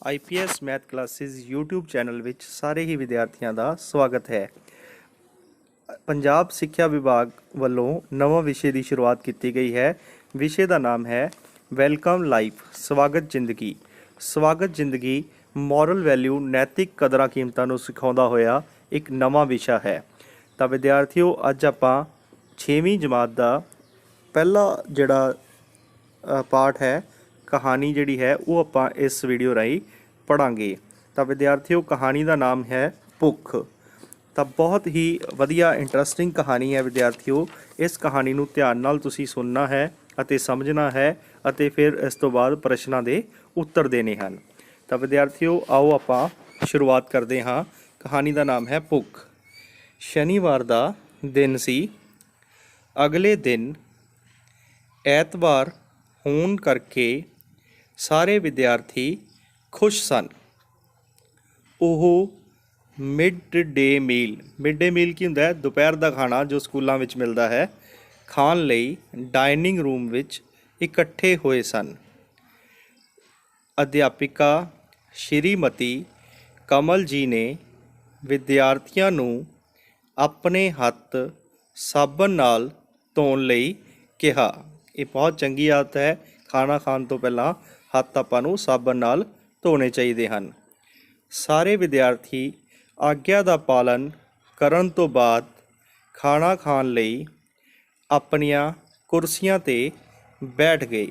IPS math classes YouTube channel which सारे ही विद्यार्थियों का स्वागत है। पंजाब सिक्ख्या विभाग वालों नवा विषय की शुरुआत की गई है। विषय का नाम है वेलकम लाइफ स्वागत जिंदगी। स्वागत जिंदगी मॉरल वैल्यू नैतिक कदर कीमतों को सिखाता होया एक नवा विषय है। तो विद्यार्थियों अज आपां 6वीं जमात का पहला जिहड़ा पार्ट है कहानी जिहड़ी है वो आपां इस वीडियो राही पढ़ांगे। तो विद्यार्थियों कहानी का नाम है भुख। तो बहुत ही वधिया इंटरस्टिंग कहानी है विद्यार्थियों। इस कहानी नूं ध्यान नाल तुसीं सुनना है अते समझना है अते फिर इस तो बाद प्रश्नों के उत्तर देने हैं। तो विद्यार्थियों आओ आपां शुरुआत करते हाँ। कहानी का नाम है भुख। शनिवार का दिन सी। अगले दिन ऐतवार होने करके सारे विद्यार्थी खुश सन। ਉਹ मिड डे मील की ਹੁੰਦਾ है दोपहर का खाना जो स्कूलों में मिलता है खाण लई डाइनिंग रूम विच इकट्ठे होए सन। अध्यापिका श्रीमती कमल जी ने विद्यार्थियों नूं अपने हत्थ साबन नाल धोण लई कहा। ये बहुत चंगी आदत है। खाना खाण तो पहला हत्थ आपां नूं साबन नाल धोने चाहिए हैं। सारे विद्यार्थी आग्या का पालन करन तो बाद खाना खाण लई अपनियां कुर्सियां ते बैठ गए।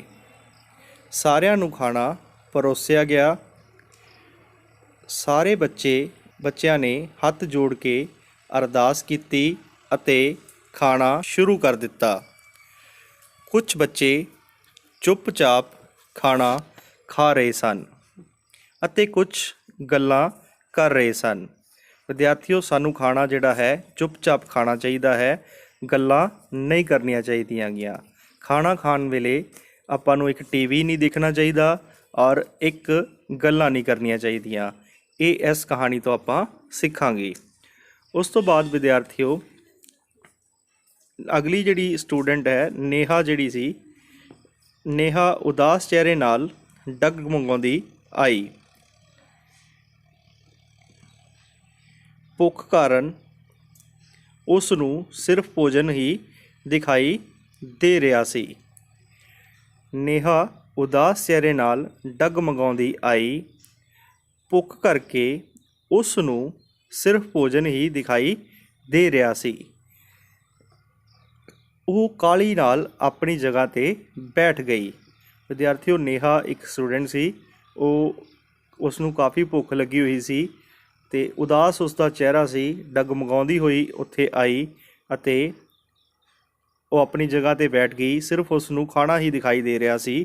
सारिਆਂ ਨੂੰ खाना परोसिया गया। सारे बच्चों ने हथ जोड़ के अरदास की अते खाना शुरू कर दिता। कुछ बच्चे चुपचाप खाना खा रहे सन अते कुछ गल्लां कर रहे सन। विद्यार्थियों सानू खाना जिहड़ा है चुपचाप खाना चाहिए है, गल्लां नहीं करनियां चाहिए गियां। खाना खाण वेले आपां नूं एक टीवी नहीं देखना चाहिए और एक गल्लां नहीं करनियां चाहिए। ये इस कहानी तो आपां सिखांगे। उस तो बाद विद्यार्थियों अगली जिहड़ी स्टूडेंट है नेहा जिहड़ी सी, नेहा उदास चेहरे नाल डगमगाउंदी आई। भुख कारण उसनूं सिर्फ भोजन ही दिखाई दे रहा सी। नेहा उदास चेहरे नाल डगमगाउंदी आई। भुख करके उसनूं सिर्फ भोजन ही दिखाई दे रहा सी। वो काली नाल अपनी जगह ते बैठ गई। विद्यार्थियों नेहा एक स्टूडेंट सी। उसनूं काफ़ी भुख लगी हुई सी ते उदास उसका चेहरा सी। डगमगाउंदी हुई उत्थे आई अते वो अपनी जगह ते बैठ गई। सिर्फ उसनूं खाना ही दिखाई दे रहा सी,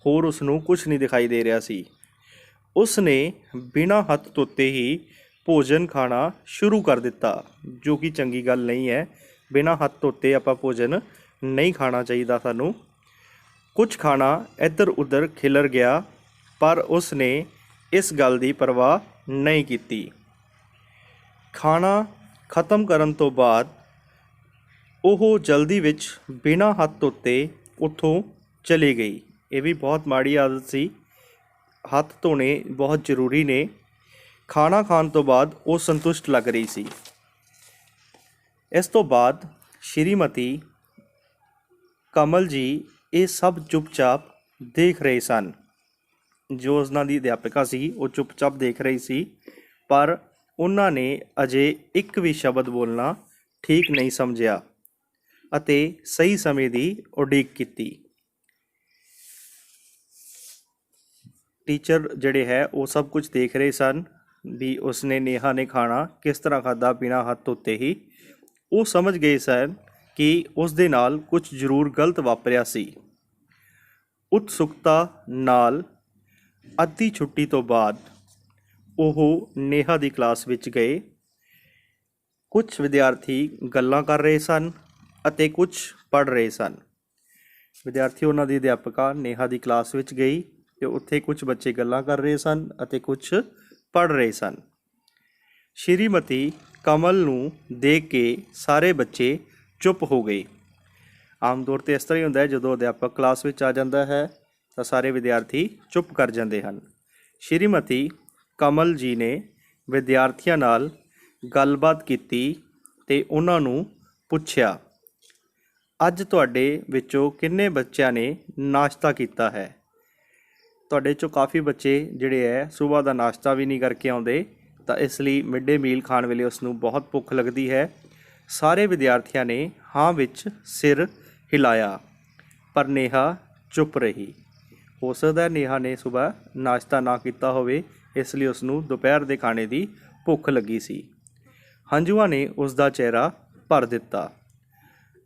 होर उसनूं कुछ नहीं दिखाई दे रहा सी। उसने बिना हथ धोते ही भोजन खाना शुरू कर दिता, जो कि चंगी गल नहीं है। बिना हथ धोते आपां भोजन नहीं खाना चाहिए सानूं। कुछ खाना इधर उधर खिलर गया पर उसने इस गल की परवाह नहीं की। खाना खत्म करन तो बाद ਉਹ जल्दी विच बिना हथ धोते उत्थों चली गई। ये भी बहुत माड़ी आदत सी। हथ धोने बहुत जरूरी ने। खाना खाण तो बाद वो संतुष्ट लग रही सी। इस तो बाद श्रीमती कमल जी ये सब चुपचाप देख रहे सन। जो उन्हां दी अध्यापिका सी वो चुपचाप देख रही सी, पर उन्होंने अजे एक भी शब्द बोलना ठीक नहीं समझिया अते सही समय की उड़ीक की। टीचर जिहड़े है वो सब कुछ देख रहे सन भी उसने नेहा ने खाना किस तरह खादा बिना हाथ धोते ही। वो समझ गए सन कि उस दे नाल कुछ जरूर गलत वापरिया सी। उत्सुकता नाल अद्धी छुट्टी तो बाद ਉਹ नेहा की क्लास विच गए। कुछ विद्यार्थी गल्लां कर रहे सन अते कुछ पढ़ रहे सन। विद्यार्थी उन्होंने अध्यापिका नेहा की क्लास विच गई तो उत्थे कुछ बच्चे गल्लां कर रहे सन अते कुछ पढ़ रहे सन। श्रीमती कमल नूं देख के सारे बच्चे चुप हो गए। आम तौर पर इस तरह ही होंदा है, जदों अध्यापक क्लास विच आ जाता है तो सारे विद्यार्थी चुप कर जाते हैं। ਸ਼੍ਰੀਮਤੀ ਕਮਲ ਜੀ ਨੇ ਵਿਦਿਆਰਥੀਆਂ ਨਾਲ ਗੱਲਬਾਤ ਕੀਤੀ ਤੇ ਉਹਨਾਂ ਨੂੰ ਪੁੱਛਿਆ, ਅੱਜ ਤੁਹਾਡੇ ਵਿੱਚੋਂ ਕਿੰਨੇ ਬੱਚਿਆਂ ਨੇ ਨਾਸ਼ਤਾ ਕੀਤਾ ਹੈ। ਤੁਹਾਡੇ 'ਚੋਂ ਕਾਫੀ ਬੱਚੇ ਜਿਹੜੇ ਹੈ ਸੁਬਾਹ ਦਾ ਨਾਸ਼ਤਾ ਵੀ ਨਹੀਂ ਕਰਕੇ ਆਉਂਦੇ, ਤਾਂ ਇਸ ਲਈ ਮਿਡ ਡੇ ਮੀਲ ਖਾਣ ਵੇਲੇ ਉਸ ਨੂੰ ਬਹੁਤ ਭੁੱਖ ਲੱਗਦੀ ਹੈ। ਸਾਰੇ ਵਿਦਿਆਰਥੀਆਂ ਨੇ ਹਾਂ ਵਿੱਚ ਸਿਰ ਹਿਲਾਇਆ, ਪਰ ਨੇਹਾ ਚੁੱਪ ਰਹੀ। ਹੋ ਸਕਦਾ ਨੇਹਾ ਨੇ ਸੁਬਾਹ ਨਾਸ਼ਤਾ ਨਾ ਕੀਤਾ ਹੋਵੇ, ਇਸ ਲਈ ਉਸ ਨੂੰ ਦੁਪਹਿਰ ਦੇ ਖਾਣੇ ਦੀ ਭੁੱਖ ਲੱਗੀ ਸੀ। ਹੰਝੂਆਂ ਨੇ ਉਸ ਦਾ ਚਿਹਰਾ ਭਰ ਦਿੱਤਾ।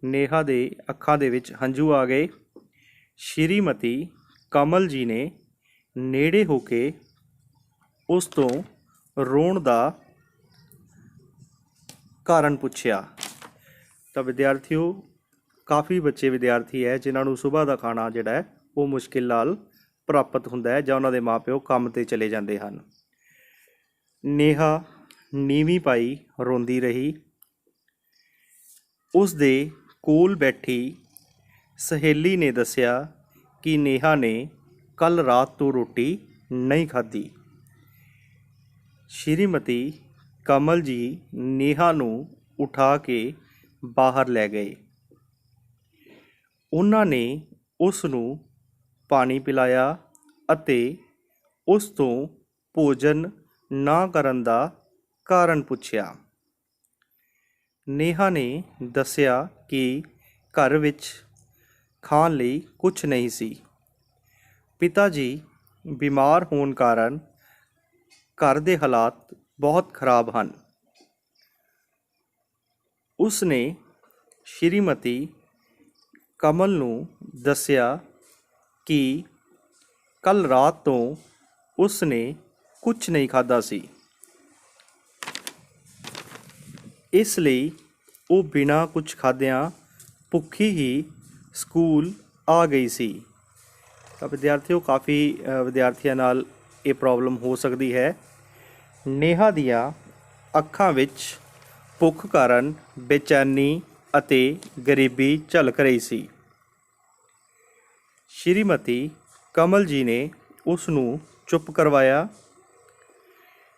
ਨੇਹਾ ਦੇ ਅੱਖਾਂ ਦੇ ਵਿੱਚ ਹੰਝੂ ਆ ਗਏ। ਸ਼੍ਰੀਮਤੀ ਕਮਲ ਜੀ ਨੇ ਨੇੜੇ ਹੋ ਕੇ ਉਸ ਤੋਂ ਰੋਣ ਦਾ ਕਾਰਨ ਪੁੱਛਿਆ। ਤਾਂ ਵਿਦਿਆਰਥੀਓ, ਕਾਫੀ ਬੱਚੇ ਵਿਦਿਆਰਥੀ ਹੈ ਜਿਨ੍ਹਾਂ ਨੂੰ ਸੁਬਾਹ ਦਾ ਖਾਣਾ ਜਿਹੜਾ ਹੈ ਉਹ ਮੁਸ਼ਕਿਲ ਨਾਲ ਪ੍ਰਾਪਤ ਹੁੰਦਾ ਹੈ ਜਾਂ ਉਹਨਾਂ ਦੇ ਮਾਪਿਓ ਕੰਮ 'ਤੇ ਚਲੇ ਜਾਂਦੇ ਹਨ। ਨੇਹਾ ਨੀਵੀਂ ਪਾਈ ਰੋਂਦੀ ਰਹੀ। ਉਸ ਦੇ ਕੋਲ ਬੈਠੀ ਸਹੇਲੀ ਨੇ ਦੱਸਿਆ ਕਿ ਨੇਹਾ ਨੇ ਕੱਲ੍ਹ ਰਾਤ ਤੋਂ ਰੋਟੀ ਨਹੀਂ ਖਾਧੀ। ਸ਼੍ਰੀਮਤੀ ਕਮਲ ਜੀ ਨੇਹਾ ਨੂੰ ਉਠਾ ਕੇ ਬਾਹਰ ਲੈ ਗਏ। ਉਹਨਾਂ ਨੇ ਉਸ ਨੂੰ ਪਾਣੀ ਪਿਲਾਇਆ ਅਤੇ ਉਸ ਤੋਂ ਭੋਜਨ ਨਾ ਕਰਨ ਦਾ ਕਾਰਨ ਪੁੱਛਿਆ। ਨੇਹਾ ਨੇ ਦੱਸਿਆ ਕਿ ਘਰ ਵਿੱਚ ਖਾਣ ਲਈ ਕੁਝ ਨਹੀਂ ਸੀ। ਪਿਤਾ ਜੀ ਬਿਮਾਰ ਹੋਣ ਕਾਰਨ ਘਰ ਦੇ ਹਾਲਾਤ ਬਹੁਤ ਖਰਾਬ ਹਨ। ਉਸ ਨੇ ਸ਼੍ਰੀਮਤੀ ਕਮਲ ਨੂੰ ਦੱਸਿਆ ਕਿ ਕੱਲ੍ਹ ਰਾਤ ਤੋਂ ਉਸ ਨੇ ਕੁਝ ਨਹੀਂ ਖਾਧਾ ਸੀ, ਇਸ ਲਈ ਉਹ ਬਿਨਾਂ ਕੁਝ ਖਾਧਿਆਂ ਭੁੱਖੀ ਹੀ ਸਕੂਲ ਆ ਗਈ ਸੀ। ਤਾਂ ਵਿਦਿਆਰਥੀਓ, ਕਾਫੀ ਵਿਦਿਆਰਥੀਆਂ ਨਾਲ ਇਹ ਪ੍ਰੋਬਲਮ ਹੋ ਸਕਦੀ ਹੈ। ਨੇਹਾ ਦੀਆਂ ਅੱਖਾਂ ਵਿੱਚ ਭੁੱਖ ਕਾਰਨ ਬੇਚੈਨੀ ਅਤੇ ਗਰੀਬੀ ਝਲਕ ਰਹੀ ਸੀ। ਸ਼੍ਰੀਮਤੀ ਕਮਲ ਜੀ ਨੇ ਉਸ ਨੂੰ ਚੁੱਪ ਕਰਵਾਇਆ।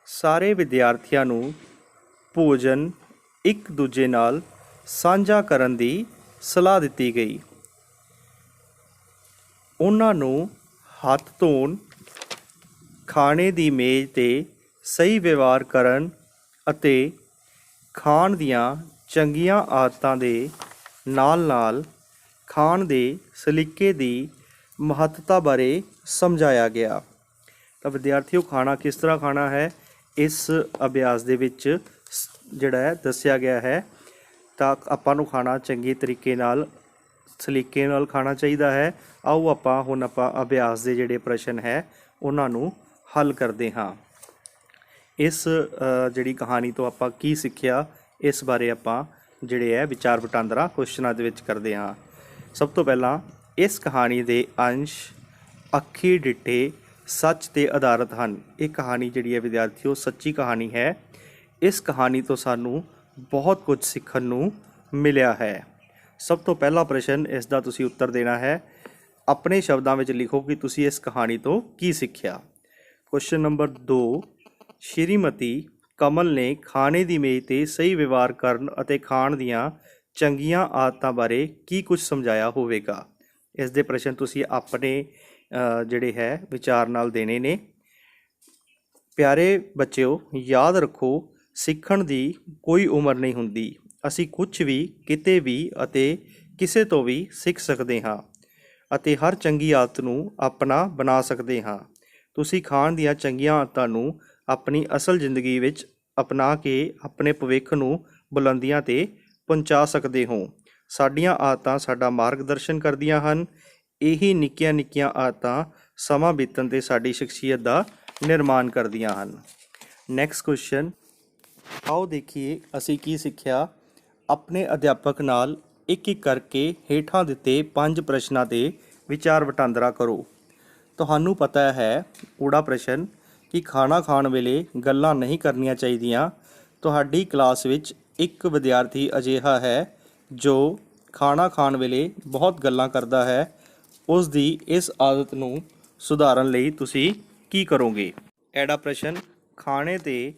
ਸਾਰੇ ਵਿਦਿਆਰਥੀਆਂ ਨੂੰ ਭੋਜਨ ਇੱਕ ਦੂਜੇ ਨਾਲ ਸਾਂਝਾ ਕਰਨ ਦੀ ਸਲਾਹ ਦਿੱਤੀ ਗਈ। ਉਹਨਾਂ ਨੂੰ ਹੱਥ ਧੋਣ, ਖਾਣੇ ਦੀ ਮੇਜ਼ 'ਤੇ ਸਹੀ ਵਿਵਹਾਰ ਕਰਨ ਅਤੇ ਖਾਣ ਦੀਆਂ ਚੰਗੀਆਂ ਆਦਤਾਂ ਦੇ ਨਾਲ-ਨਾਲ ਖਾਣ ਦੇ ਸਲੀਕੇ ਦੀ ਮਹੱਤਤਾ ਬਾਰੇ ਸਮਝਾਇਆ ਗਿਆ। ਤਾਂ ਵਿਦਿਆਰਥੀਓ, ਖਾਣਾ ਕਿਸ ਤਰ੍ਹਾਂ ਖਾਣਾ ਹੈ ਇਸ ਅਭਿਆਸ ਦੇ ਵਿੱਚ ਜਿਹੜਾ ਹੈ ਦੱਸਿਆ ਗਿਆ ਹੈ। ਤਾਂ ਆਪਾਂ ਨੂੰ ਖਾਣਾ ਚੰਗੇ ਤਰੀਕੇ ਨਾਲ, ਸਲੀਕੇ ਨਾਲ ਖਾਣਾ ਚਾਹੀਦਾ ਹੈ। ਆਓ ਹੁਣ ਆਪਾਂ ਅਭਿਆਸ ਦੇ ਜਿਹੜੇ ਪ੍ਰਸ਼ਨ ਹੈ ਉਹਨਾਂ ਨੂੰ ਹੱਲ ਕਰਦੇ ਹਾਂ। ਇਸ ਜਿਹੜੀ ਕਹਾਣੀ ਤੋਂ ਆਪਾਂ ਕੀ ਸਿੱਖਿਆ, ਇਸ ਬਾਰੇ ਆਪਾਂ ਜਿਹੜੇ ਹੈ ਵਿਚਾਰ ਵਟਾਂਦਰਾ ਕੁਐਸਚਨਾਂ ਦੇ ਵਿੱਚ ਕਰਦੇ ਹਾਂ। ਸਭ ਤੋਂ ਪਹਿਲਾਂ, ਇਸ ਕਹਾਣੀ ਦੇ ਅੰਸ਼ ਅੱਖੀ ਡਿੱਠੇ ਸੱਚ 'ਤੇ ਆਧਾਰਿਤ ਹਨ। ਇਹ ਕਹਾਣੀ ਜਿਹੜੀ ਹੈ ਵਿਦਿਆਰਥੀਓ ਸੱਚੀ ਕਹਾਣੀ ਹੈ। ਇਸ ਕਹਾਣੀ ਤੋਂ ਸਾਨੂੰ ਬਹੁਤ ਕੁਝ ਸਿੱਖਣ ਨੂੰ ਮਿਲਿਆ ਹੈ। ਸਭ ਤੋਂ ਪਹਿਲਾ ਪ੍ਰਸ਼ਨ ਇਸ ਦਾ ਤੁਸੀਂ ਉੱਤਰ ਦੇਣਾ ਹੈ। ਆਪਣੇ ਸ਼ਬਦਾਂ ਵਿੱਚ ਲਿਖੋ ਕਿ ਤੁਸੀਂ ਇਸ ਕਹਾਣੀ ਤੋਂ ਕੀ ਸਿੱਖਿਆ। ਕੁਐਸਚਨ ਨੰਬਰ 2, ਸ਼੍ਰੀਮਤੀ ਕਮਲ ਨੇ ਖਾਣੇ ਦੀ ਮੇਜ਼ 'ਤੇ ਸਹੀ ਵਿਵਹਾਰ ਕਰਨ ਅਤੇ ਖਾਣ ਦੀਆਂ ਚੰਗੀਆਂ ਆਦਤਾਂ ਬਾਰੇ ਕੀ ਕੁਝ ਸਮਝਾਇਆ ਹੋਵੇਗਾ। ਇਸ ਦੇ ਪ੍ਰਸ਼ਨ ਤੁਸੀਂ ਆਪਣੇ ਜਿਹੜੇ ਹੈ ਵਿਚਾਰ ਨਾਲ ਦੇਣੇ ਨੇ। ਪਿਆਰੇ ਬੱਚਿਓ, ਯਾਦ ਰੱਖੋ, ਸਿੱਖਣ ਦੀ ਕੋਈ ਉਮਰ ਨਹੀਂ ਹੁੰਦੀ। ਅਸੀਂ ਕੁਝ ਵੀ, ਕਿਤੇ ਵੀ ਅਤੇ ਕਿਸੇ ਤੋਂ ਵੀ ਸਿੱਖ ਸਕਦੇ ਹਾਂ ਅਤੇ ਹਰ ਚੰਗੀ ਆਦਤ ਨੂੰ ਆਪਣਾ ਬਣਾ ਸਕਦੇ ਹਾਂ। ਤੁਸੀਂ ਖਾਣ ਦੀਆਂ ਚੰਗੀਆਂ ਆਦਤਾਂ ਨੂੰ ਆਪਣੀ ਅਸਲ ਜ਼ਿੰਦਗੀ ਵਿੱਚ ਅਪਣਾ ਕੇ ਆਪਣੇ ਭਵਿੱਖ ਨੂੰ ਬੁਲੰਦੀਆਂ 'ਤੇ ਪਹੁੰਚਾ ਸਕਦੇ ਹੋ। ਸਾਡੀਆਂ ਆਦਤਾਂ ਸਾਡਾ ਮਾਰਗਦਰਸ਼ਨ ਕਰਦੀਆਂ ਹਨ। ਇਹੀ ਨਿੱਕੀਆਂ-ਨਿੱਕੀਆਂ ਆਦਤਾਂ ਸਮਾਂ ਬੀਤਣ 'ਤੇ ਸਾਡੀ ਸ਼ਖਸੀਅਤ ਦਾ ਨਿਰਮਾਣ ਕਰਦੀਆਂ ਹਨ। ਨੈਕਸਟ ਕੁਐਸਚਨ, ਆਓ ਦੇਖੀਏ ਅਸੀਂ ਕੀ ਸਿੱਖਿਆ। ਆਪਣੇ ਅਧਿਆਪਕ ਨਾਲ ਇੱਕ-ਇੱਕ ਕਰਕੇ ਹੇਠਾਂ ਦਿੱਤੇ 5 ਪ੍ਰਸ਼ਨਾਂ 'ਤੇ ਵਿਚਾਰ ਵਟਾਂਦਰਾ ਕਰੋ। ਤੁਹਾਨੂੰ ਪਤਾ ਹੈ, ਊੜਾ ਪ੍ਰਸ਼ਨ, ਕਿ ਖਾਣਾ ਖਾਣ ਵੇਲੇ ਗੱਲਾਂ ਨਹੀਂ ਕਰਨੀਆਂ ਚਾਹੀਦੀਆਂ। ਤੁਹਾਡੀ ਕਲਾਸ ਵਿੱਚ ਇੱਕ ਵਿਦਿਆਰਥੀ ਅਜਿਹਾ ਹੈ ਜੋ ਖਾਣਾ ਖਾਣ ਵੇਲੇ ਬਹੁਤ ਗੱਲਾਂ ਕਰਦਾ ਹੈ। ਉਸ ਦੀ ਇਸ ਆਦਤ ਨੂੰ ਸੁਧਾਰਨ ਲਈ ਤੁਸੀਂ ਕੀ ਕਰੋਗੇ। ਐੜਾ ਪ੍ਰਸ਼ਨ, ਖਾਣੇ ਤੇ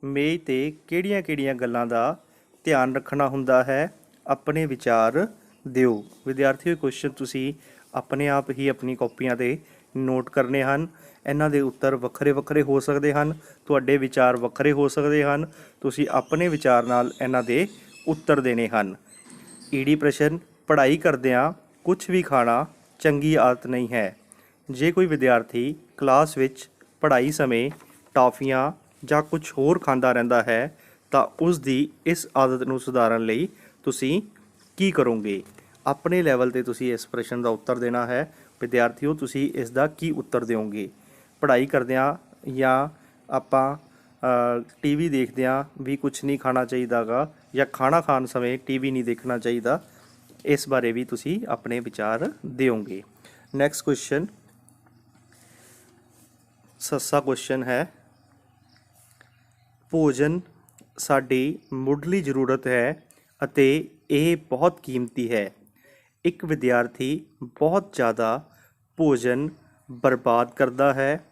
ਮੇਜ਼ ਤੇ ਕਿਹੜੀਆਂ-ਕਿਹੜੀਆਂ ਗੱਲਾਂ ਦਾ ਧਿਆਨ ਰੱਖਣਾ ਹੁੰਦਾ ਹੈ? ਆਪਣੇ ਵਿਚਾਰ ਦਿਓ। ਵਿਦਿਆਰਥੀਓ, ਕੁਐਸਚਨ ਤੁਸੀਂ ਆਪਣੇ ਆਪ ਹੀ ਆਪਣੀ ਕਾਪੀਆਂ ਤੇ ਨੋਟ ਕਰਨੇ ਹਨ। ਇਹਨਾਂ ਦੇ ਉੱਤਰ ਵੱਖਰੇ-ਵੱਖਰੇ ਹੋ ਸਕਦੇ ਹਨ, ਤੁਹਾਡੇ ਵਿਚਾਰ ਵੱਖਰੇ ਹੋ ਸਕਦੇ ਹਨ। ਤੁਸੀਂ ਆਪਣੇ ਵਿਚਾਰ ਨਾਲ ਇਹਨਾਂ ਦੇ ਉੱਤਰ ਦੇਣੇ ਹਨ। ਈਡੀ ਪ੍ਰਸ਼ਨ, ਪੜ੍ਹਾਈ ਕਰਦਿਆਂ ਕੁਝ ਵੀ ਖਾਣਾ ਚੰਗੀ ਆਦਤ ਨਹੀਂ ਹੈ। ਜੇ ਕੋਈ ਵਿਦਿਆਰਥੀ ਕਲਾਸ ਵਿੱਚ ਪੜ੍ਹਾਈ ਸਮੇਂ ਟਾਫੀਆਂ ਜਾਂ ਕੁਝ ਹੋਰ ਖਾਂਦਾ ਰਹਿੰਦਾ ਹੈ ਤਾਂ ਉਸ ਦੀ ਇਸ ਆਦਤ ਨੂੰ ਸੁਧਾਰਨ ਲਈ ਤੁਸੀਂ ਕੀ ਕਰੋਗੇ? ਆਪਣੇ ਲੈਵਲ ਤੇ ਤੁਸੀਂ ਇਸ ਪ੍ਰਸ਼ਨ ਦਾ ਉੱਤਰ ਦੇਣਾ ਹੈ। ਵਿਦਿਆਰਥੀਓ, ਤੁਸੀਂ ਇਸ ਦਾ ਕੀ ਉੱਤਰ ਦਿਓਗੇ? ਪੜ੍ਹਾਈ ਕਰਦਿਆਂ ਜਾਂ ਆਪਾਂ ਟੀਵੀ ਦੇਖਦਿਆਂ ਵੀ ਕੁਝ ਨਹੀਂ ਖਾਣਾ ਚਾਹੀਦਾ ਗਾ, ਜਾਂ ਖਾਣਾ ਖਾਣ ਸਮੇਂ ਟੀਵੀ ਨਹੀਂ ਦੇਖਣਾ ਚਾਹੀਦਾ, ਇਸ ਬਾਰੇ ਵੀ ਤੁਸੀਂ ਆਪਣੇ ਵਿਚਾਰ ਦਿਓਗੇ। ਨੈਕਸਟ ਕੁਐਸਚਨ, ਸੱਸਾ ਕੁਐਸਚਨ ਹੈ, ਭੋਜਨ ਸਾਡੀ ਮੁੱਢਲੀ ਜ਼ਰੂਰਤ ਹੈ ਅਤੇ ਇਹ ਬਹੁਤ ਕੀਮਤੀ ਹੈ। ਇੱਕ ਵਿਦਿਆਰਥੀ ਬਹੁਤ ਜ਼ਿਆਦਾ ਭੋਜਨ ਬਰਬਾਦ ਕਰਦਾ ਹੈ।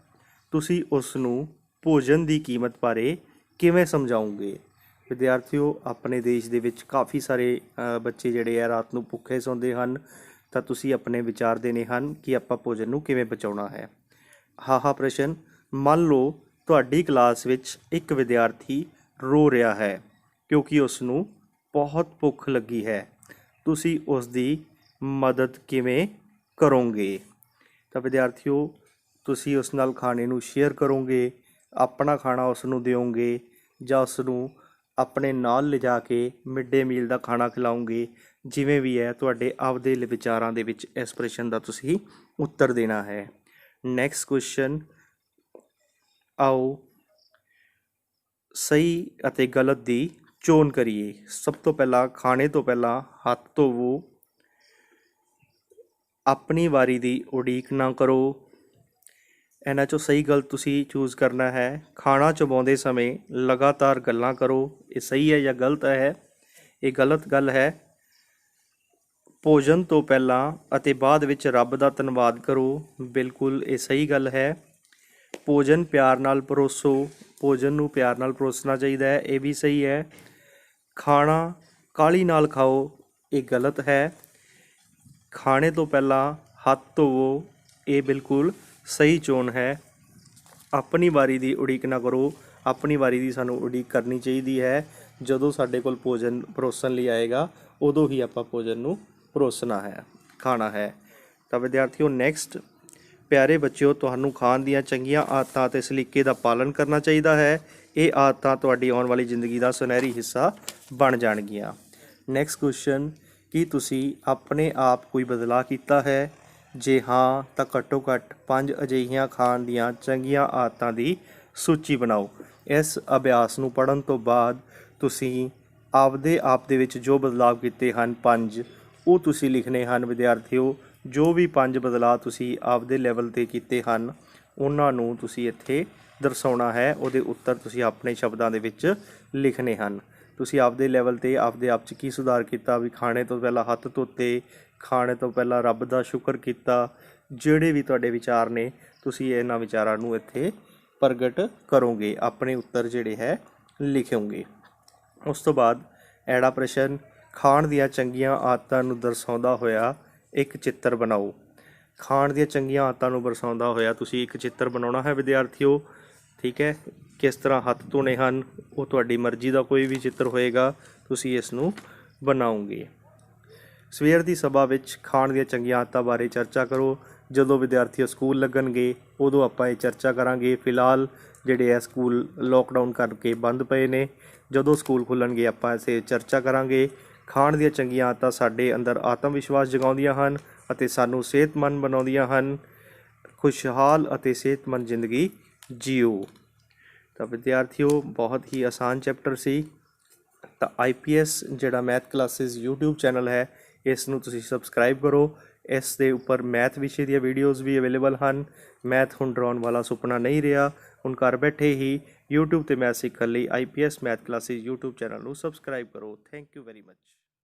ਤੁਸੀਂ ਉਸ ਨੂੰ ਭੋਜਨ ਦੀ ਕੀਮਤ ਬਾਰੇ ਕਿਵੇਂ ਸਮਝਾਓਗੇ? ਵਿਦਿਆਰਥੀਓ, ਆਪਣੇ ਦੇਸ਼ ਦੇ ਵਿੱਚ ਕਾਫੀ ਸਾਰੇ ਬੱਚੇ ਜਿਹੜੇ ਆ ਰਾਤ ਨੂੰ ਭੁੱਖੇ ਸੌਂਦੇ ਹਨ, ਤਾਂ ਤੁਸੀਂ ਆਪਣੇ ਵਿਚਾਰ ਦੇਣੇ ਹਨ ਕਿ ਆਪਾਂ ਭੋਜਨ ਨੂੰ ਕਿਵੇਂ ਬਚਾਉਣਾ ਹੈ। ਹਾਹਾ ਪ੍ਰਸ਼ਨ, ਮੰਨ ਲਓ ਤੁਹਾਡੀ ਕਲਾਸ ਵਿੱਚ ਇੱਕ ਵਿਦਿਆਰਥੀ ਰੋ ਰਿਹਾ ਹੈ ਕਿਉਂਕਿ ਉਸ ਨੂੰ ਬਹੁਤ ਭੁੱਖ ਲੱਗੀ ਹੈ। ਤੁਸੀਂ ਉਸ ਦੀ ਮਦਦ ਕਿਵੇਂ ਕਰੋਗੇ? ਤਾਂ ਵਿਦਿਆਰਥੀਓ, ਤੁਸੀਂ ਉਸ ਨਾਲ ਖਾਣੇ ਨੂੰ ਸ਼ੇਅਰ ਕਰੋਗੇ, ਆਪਣਾ ਖਾਣਾ ਉਸ ਨੂੰ ਦਿਓਗੇ, ਜਾਂ ਉਸ ਨੂੰ ਆਪਣੇ ਨਾਲ ਲਿਜਾ ਕੇ ਮਿਡ ਡੇ ਮੀਲ ਦਾ ਖਾਣਾ ਖਿਲਾਓਗੇ? ਜਿਵੇਂ ਵੀ ਹੈ, ਤੁਹਾਡੇ ਆਪਦੇ ਵਿਚਾਰਾਂ ਦੇ ਵਿੱਚ ਇਸ ਪ੍ਰਸ਼ਨ ਦਾ ਤੁਸੀਂ ਉੱਤਰ ਦੇਣਾ ਹੈ। ਨੈਕਸਟ ਕੁਐਸਚਨ, ਆਓ ਸਹੀ ਅਤੇ ਗਲਤ ਦੀ ਚੋਣ ਕਰੀਏ। ਸਭ ਤੋਂ ਪਹਿਲਾਂ, ਖਾਣੇ ਤੋਂ ਪਹਿਲਾਂ ਹੱਥ ਧੋਵੋ, ਆਪਣੀ ਵਾਰੀ ਦੀ ਉਡੀਕ ਨਾ ਕਰੋ। ਇਹਨਾਂ 'ਚੋਂ ਸਹੀ ਗਲਤ ਤੁਸੀਂ ਚੂਜ਼ ਕਰਨਾ ਹੈ। ਖਾਣਾ ਚਬਾਉਂਦੇ ਸਮੇਂ ਲਗਾਤਾਰ ਗੱਲਾਂ ਕਰੋ, ਇਹ ਸਹੀ ਹੈ ਜਾਂ ਗਲਤ ਹੈ? ਇਹ ਗਲਤ ਗੱਲ ਹੈ। ਭੋਜਨ ਤੋਂ ਪਹਿਲਾਂ ਅਤੇ ਬਾਅਦ ਵਿੱਚ ਰੱਬ ਦਾ ਧੰਨਵਾਦ ਕਰੋ, ਬਿਲਕੁਲ ਇਹ ਸਹੀ ਗੱਲ ਹੈ। ਭੋਜਨ ਪਿਆਰ ਨਾਲ ਪਰੋਸੋ, ਭੋਜਨ ਨੂੰ ਪਿਆਰ ਨਾਲ ਪਰੋਸਣਾ ਚਾਹੀਦਾ ਹੈ, ਇਹ ਵੀ ਸਹੀ ਹੈ। ਖਾਣਾ ਕਾਹਲੀ ਨਾਲ ਖਾਓ, ਇਹ ਗਲਤ ਹੈ। ਖਾਣੇ ਤੋਂ ਪਹਿਲਾਂ ਹੱਥ ਧੋਵੋ, ਇਹ ਬਿਲਕੁਲ ਸਹੀ ਚੋਣ ਹੈ। ਆਪਣੀ ਵਾਰੀ ਦੀ ਉਡੀਕ ਨਾ ਕਰੋ, ਆਪਣੀ ਵਾਰੀ ਦੀ ਸਾਨੂੰ ਉਡੀਕ ਕਰਨੀ ਚਾਹੀਦੀ ਹੈ। ਜਦੋਂ ਸਾਡੇ ਕੋਲ ਭੋਜਨ ਪਰੋਸਣ ਲਈ ਆਏਗਾ, ਉਦੋਂ ਹੀ ਆਪਾਂ ਭੋਜਨ ਨੂੰ ਪਰੋਸਣਾ ਹੈ, ਖਾਣਾ ਹੈ। ਤਾਂ ਵਿਦਿਆਰਥੀਓ, ਨੈਕਸਟ, ਪਿਆਰੇ ਬੱਚਿਓ, ਤੁਹਾਨੂੰ ਖਾਣ ਦੀਆਂ ਚੰਗੀਆਂ ਆਦਤਾਂ ਅਤੇ ਸਲੀਕੇ ਦਾ ਪਾਲਣ ਕਰਨਾ ਚਾਹੀਦਾ ਹੈ। ਇਹ ਆਦਤਾਂ ਤੁਹਾਡੀ ਆਉਣ ਵਾਲੀ ਜ਼ਿੰਦਗੀ ਦਾ ਸੁਨਹਿਰੀ ਹਿੱਸਾ ਬਣ ਜਾਣਗੀਆਂ। ਨੈਕਸਟ ਕੁਐਸਚਨ, ਕੀ ਤੁਸੀਂ ਆਪਣੇ ਆਪ ਕੋਈ ਬਦਲਾਅ ਕੀਤਾ ਹੈ? ਜੇ ਹਾਂ, ਤਾਂ ਘੱਟੋ ਘੱਟ 5 ਅਜਿਹੀਆਂ ਖਾਣ ਦੀਆਂ ਚੰਗੀਆਂ ਆਦਤਾਂ ਦੀ ਸੂਚੀ ਬਣਾਓ। ਇਸ ਅਭਿਆਸ ਨੂੰ ਪੜ੍ਹਨ ਤੋਂ ਬਾਅਦ ਤੁਸੀਂ ਆਪਦੇ ਆਪ ਦੇ ਵਿੱਚ ਜੋ ਬਦਲਾਅ ਕੀਤੇ ਹਨ 5, ਉਹ ਤੁਸੀਂ ਲਿਖਣੇ ਹਨ। ਵਿਦਿਆਰਥੀਓ, ਜੋ ਵੀ 5 ਬਦਲਾਅ ਤੁਸੀਂ ਆਪਦੇ ਲੈਵਲ 'ਤੇ ਕੀਤੇ ਹਨ, ਉਹਨਾਂ ਨੂੰ ਤੁਸੀਂ ਇੱਥੇ ਦਰਸਾਉਣਾ ਹੈ। ਉਹਦੇ ਉੱਤਰ ਤੁਸੀਂ ਆਪਣੇ ਸ਼ਬਦਾਂ ਦੇ ਵਿੱਚ ਲਿਖਣੇ ਹਨ। ਤੁਸੀਂ ਆਪਦੇ ਲੈਵਲ 'ਤੇ ਆਪਦੇ ਆਪ 'ਚ ਕੀ ਸੁਧਾਰ ਕੀਤਾ? ਵੀ ਖਾਣੇ ਤੋਂ ਪਹਿਲਾਂ ਹੱਥ ਧੋਤੇ, ਖਾਣੇ ਤੋਂ ਪਹਿਲਾਂ ਰੱਬ ਦਾ ਸ਼ੁਕਰ ਕੀਤਾ। ਜਿਹੜੇ ਵੀ ਤੁਹਾਡੇ ਵਿਚਾਰ ਨੇ, ਤੁਸੀਂ ਇਹਨਾਂ ਵਿਚਾਰਾਂ ਨੂੰ ਇੱਥੇ ਪ੍ਰਗਟ ਕਰੋਗੇ, ਆਪਣੇ ਉੱਤਰ ਜਿਹੜੇ ਹੈ ਲਿਖੋਗੇ। ਉਸ ਤੋਂ ਬਾਅਦ ਐੜਾ ਪ੍ਰਸ਼ਨ, ਖਾਣ ਦੀਆਂ ਚੰਗੀਆਂ ਆਦਤਾਂ ਨੂੰ ਦਰਸਾਉਂਦਾ ਹੋਇਆ ਇੱਕ ਚਿੱਤਰ ਬਣਾਓ। ਖਾਣ ਦੀਆਂ ਚੰਗੀਆਂ ਆਦਤਾਂ ਨੂੰ ਦਰਸਾਉਂਦਾ ਹੋਇਆ ਤੁਸੀਂ ਇੱਕ ਚਿੱਤਰ ਬਣਾਉਣਾ ਹੈ ਵਿਦਿਆਰਥੀਓ, ਠੀਕ ਹੈ। ਕਿਸ ਤਰ੍ਹਾਂ ਹੱਥ ਧੋਣੇ ਹਨ, ਉਹ ਤੁਹਾਡੀ ਮਰਜ਼ੀ ਦਾ ਕੋਈ ਵੀ ਚਿੱਤਰ ਹੋਏਗਾ, ਤੁਸੀਂ ਇਸ ਨੂੰ ਬਣਾਓਗੇ। ਸਵੇਰ ਦੀ ਸਭਾ ਵਿੱਚ ਖਾਣ ਦੀਆਂ ਚੰਗੀਆਂ ਆਦਤਾਂ ਬਾਰੇ ਚਰਚਾ ਕਰੋ। ਜਦੋਂ ਵਿਦਿਆਰਥੀ ਸਕੂਲ ਲੱਗਣਗੇ, ਉਦੋਂ ਆਪਾਂ ਇਹ ਚਰਚਾ ਕਰਾਂਗੇ। ਫਿਲਹਾਲ ਜਿਹੜੇ ਹੈ ਸਕੂਲ ਲੋਕਡਾਊਨ ਕਰਕੇ ਬੰਦ ਪਏ ਨੇ, ਜਦੋਂ ਸਕੂਲ ਖੁੱਲ੍ਹਣਗੇ ਆਪਾਂ ਇਸੇ ਚਰਚਾ ਕਰਾਂਗੇ। ਖਾਣ ਦੀਆਂ ਚੰਗੀਆਂ ਆਦਤਾਂ ਸਾਡੇ ਅੰਦਰ ਆਤਮ ਵਿਸ਼ਵਾਸ ਜਗਾਉਂਦੀਆਂ ਹਨ ਅਤੇ ਸਾਨੂੰ ਸਿਹਤਮੰਦ ਬਣਾਉਂਦੀਆਂ ਹਨ। ਖੁਸ਼ਹਾਲ ਅਤੇ ਸਿਹਤਮੰਦ ਜ਼ਿੰਦਗੀ ਜੀਓ। ਤਾਂ ਵਿਦਿਆਰਥੀਓ, ਬਹੁਤ ਹੀ ਆਸਾਨ ਚੈਪਟਰ ਸੀ। ਤਾਂ IPS ਜਿਹੜਾ ਮੈਥ ਕਲਾਸਿਸ YouTube ਚੈਨਲ ਹੈ, ਇਸ ਨੂੰ ਤੁਸੀਂ ਸਬਸਕ੍ਰਾਈਬ ਕਰੋ। ਇਸ ਦੇ ਉੱਪਰ ਮੈਥ ਵਿਸ਼ੇ ਦੀਆਂ ਵੀਡੀਓਜ਼ ਵੀ ਅਵੇਲੇਬਲ ਹਨ। ਮੈਥ ਹੁਣ ਡਰਾਉਣ ਵਾਲਾ ਸੁਪਨਾ ਨਹੀਂ ਰਿਹਾ, ਹੁਣ ਘਰ ਬੈਠੇ ਹੀ YouTube 'ਤੇ ਮੈਥ ਸਿੱਖਣ ਲਈ IPS math classes YouTube channel ਨੂੰ ਸਬਸਕ੍ਰਾਈਬ ਕਰੋ। Thank you very much.